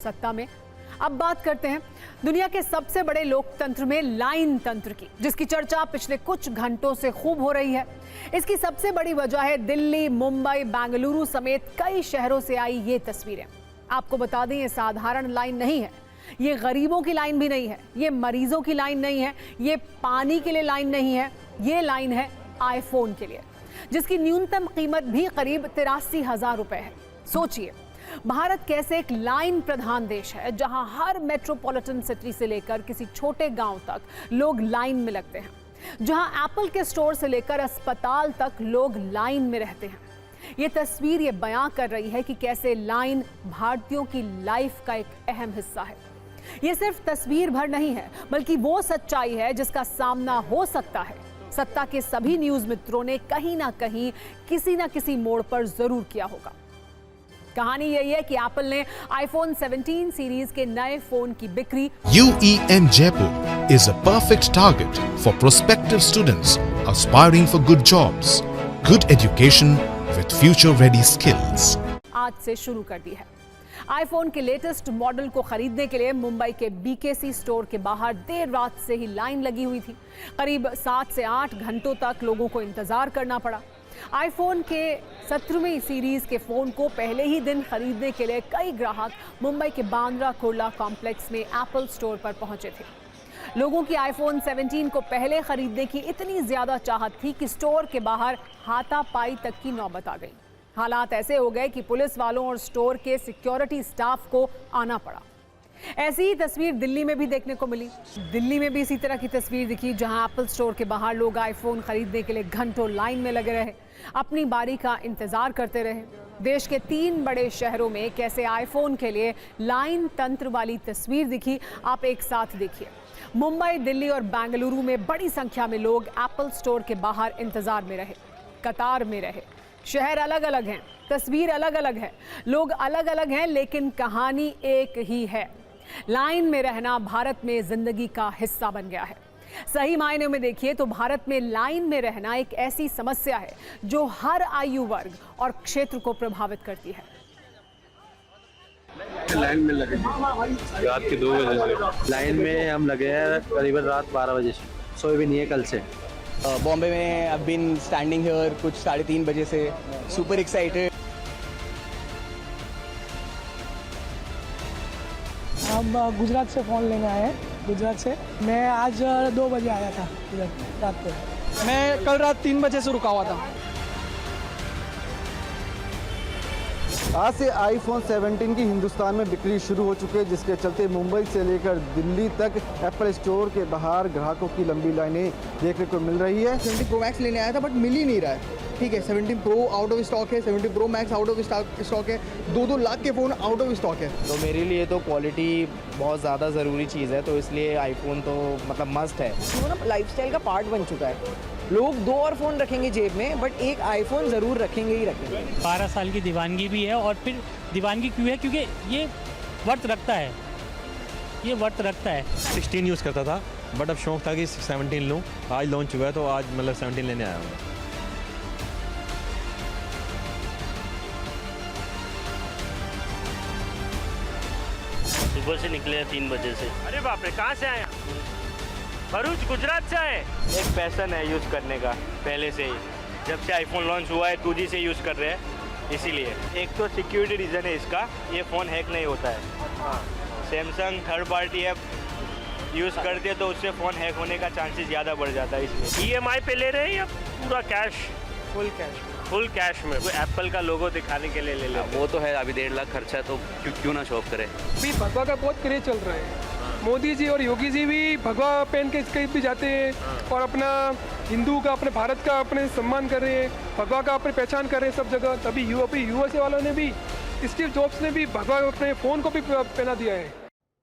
सत्ता में। अब बात करते हैं दुनिया के सबसे बड़े लोकतंत्र में लाइन तंत्र की, जिसकी चर्चा पिछले कुछ घंटों से खूब हो रही है। इसकी सबसे बड़ी वजह है दिल्ली, मुंबई, बेंगलुरु समेत कई शहरों से आई ये तस्वीरें। आपको बता दें, ये साधारण लाइन नहीं है, ये गरीबों की लाइन भी नहीं है, ये मरीजों की लाइन नहीं है, ये पानी के लिए लाइन नहीं है, ये लाइन है आईफोन के लिए, जिसकी न्यूनतम कीमत भी करीब 83,000 रुपए है। सोचिए, भारत कैसे एक लाइन प्रधान देश है, जहां हर मेट्रोपॉलिटन सिटी से लेकर किसी छोटे गांव तक लोग लाइन में लगते हैं, जहां एप्पल के स्टोर से लेकर अस्पताल तक लोग लाइन में रहते हैं। ये तस्वीर ये बयां कर रही है कि कैसे लाइन भारतीयों की लाइफ का एक अहम हिस्सा है। ये सिर्फ तस्वीर भर नहीं है, बल्कि वो सच्चाई है जिसका सामना हो सकता है सत्ता के सभी न्यूज मित्रों ने कहीं ना कहीं किसी ना किसी मोड़ पर जरूर किया होगा। कहानी यही है कि एप्पल ने आईफोन 17 सीरीज के नए फोन की बिक्री UEM Jaipur is a perfect target for prospective students aspiring for good jobs, good education with future-ready skills. आज से शुरू कर दी है। आईफोन के लेटेस्ट मॉडल को खरीदने के लिए मुंबई के BKC स्टोर के बाहर देर रात से ही लाइन लगी हुई थी। करीब 7 से 8 घंटों तक लोगों को इंतजार करना पड़ा। आईफोन के 17वीं सीरीज के फोन को पहले ही दिन खरीदने के लिए कई ग्राहक मुंबई के बांद्रा कुर्ला कॉम्प्लेक्स में एप्पल स्टोर पर पहुंचे थे। लोगों की आईफोन 17 को पहले खरीदने की इतनी ज्यादा चाहत थी कि स्टोर के बाहर हाथापाई तक की नौबत आ गई। हालात ऐसे हो गए कि पुलिस वालों और स्टोर के सिक्योरिटी स्टाफ को आना पड़ा। ऐसी ही तस्वीर दिल्ली में भी देखने को मिली। दिल्ली में भी इसी तरह की तस्वीर दिखी, जहां एप्पल स्टोर के बाहर लोग आईफोन खरीदने के लिए घंटों लाइन में लगे रहे, अपनी बारी का इंतजार करते रहे। देश के 3 बड़े शहरों में कैसे आईफोन के लिए लाइन तंत्र वाली तस्वीर दिखी, आप एक साथ देखिए। मुंबई, दिल्ली और बेंगलुरु में बड़ी संख्या में लोग एप्पल स्टोर के बाहर इंतजार में रहे, कतार में रहे। शहर अलग अलग हैं, तस्वीर अलग अलग है, लोग अलग अलग हैं, लेकिन कहानी एक ही है। लाइन में रहना भारत में जिंदगी का हिस्सा बन गया है। सही मायने में देखिए तो भारत में लाइन में रहना एक ऐसी समस्या है जो हर आयु वर्ग और क्षेत्र को प्रभावित करती है। लाइन में लगे रात के 2 बजे से लाइन में हम लगे हैं करीबन रात 12 बजे से। सोए भी नहीं है कल से। बॉम्बे में आई बीन स्टैंडिंग हियर कुछ 3:30 बजे से। Super excited. हम गुजरात से फ़ोन लेने आए हैं। गुजरात से मैं आज 2 बजे आया था इधर रात को। मैं कल रात 3 बजे से रुका हुआ था। आज से आईफोन 17 की हिंदुस्तान में बिक्री शुरू हो चुकी है, जिसके चलते मुंबई से लेकर दिल्ली तक एप्पल स्टोर के बाहर ग्राहकों की लंबी लाइनें देखने को मिल रही है। 17 प्रो मैक्स लेने आया था बट मिल ही नहीं रहा है। ठीक है, 17 प्रो आउट ऑफ स्टॉक है, 17 pro max out of stock है, 2-2 लाख के फ़ोन आउट ऑफ स्टॉक है। तो मेरे लिए तो क्वालिटी बहुत ज़्यादा ज़रूरी चीज़ है, तो इसलिए आईफोन तो मतलब मस्ट है। वो ना लाइफस्टाइल का पार्ट बन चुका है। लोग 2 और फ़ोन रखेंगे जेब में, बट एक आईफोन ज़रूर रखेंगे ही रखेंगे। 12 साल की दीवानगी भी है, और फिर दीवानगी क्यों है? क्योंकि ये वर्थ रखता है, ये वर्थ रखता है। 16 यूज़ करता था, बट अब शौक था कि 17 लूँ। आज लॉन्च हुआ है तो आज मतलब 17 लेने आया हूँ। सुबह से निकले हैं 3 बजे से। अरे बाप रे, कहाँ से आए? भरूच, गुजरात से आए। एक पैशन है यूज़ करने का पहले से ही। जब से आईफोन लॉन्च हुआ है 2G से यूज़ कर रहे हैं, इसीलिए। एक तो सिक्योरिटी रीज़न है इसका, ये फ़ोन हैक नहीं होता है। हाँ, Samsung third party app use करते हैं तो उससे फ़ोन हैक होने का चांसेस ज़्यादा बढ़ जाता है, इसलिए। EMI पे ले रहे हैं या पूरा कैश? फुल कैश में। कोई एप्पल का लोगो दिखाने के लिए ले ले। वो तो है, अभी 1.5 लाख खर्चा, तो क्यों ना शॉप करे। अभी भगवा का बहुत क्रेज चल रहा है। मोदी जी और योगी जी भी भगवा पहन के कहीं भी जाते हैं और अपना हिंदू का, अपने भारत का अपने सम्मान कर रहे हैं, भगवा का अपने पहचान कर रहे हैं सब जगह। तभी USA वालों ने भी, स्टीव जॉब्स ने भी भगवा अपने फ़ोन को भी पहना दिया है।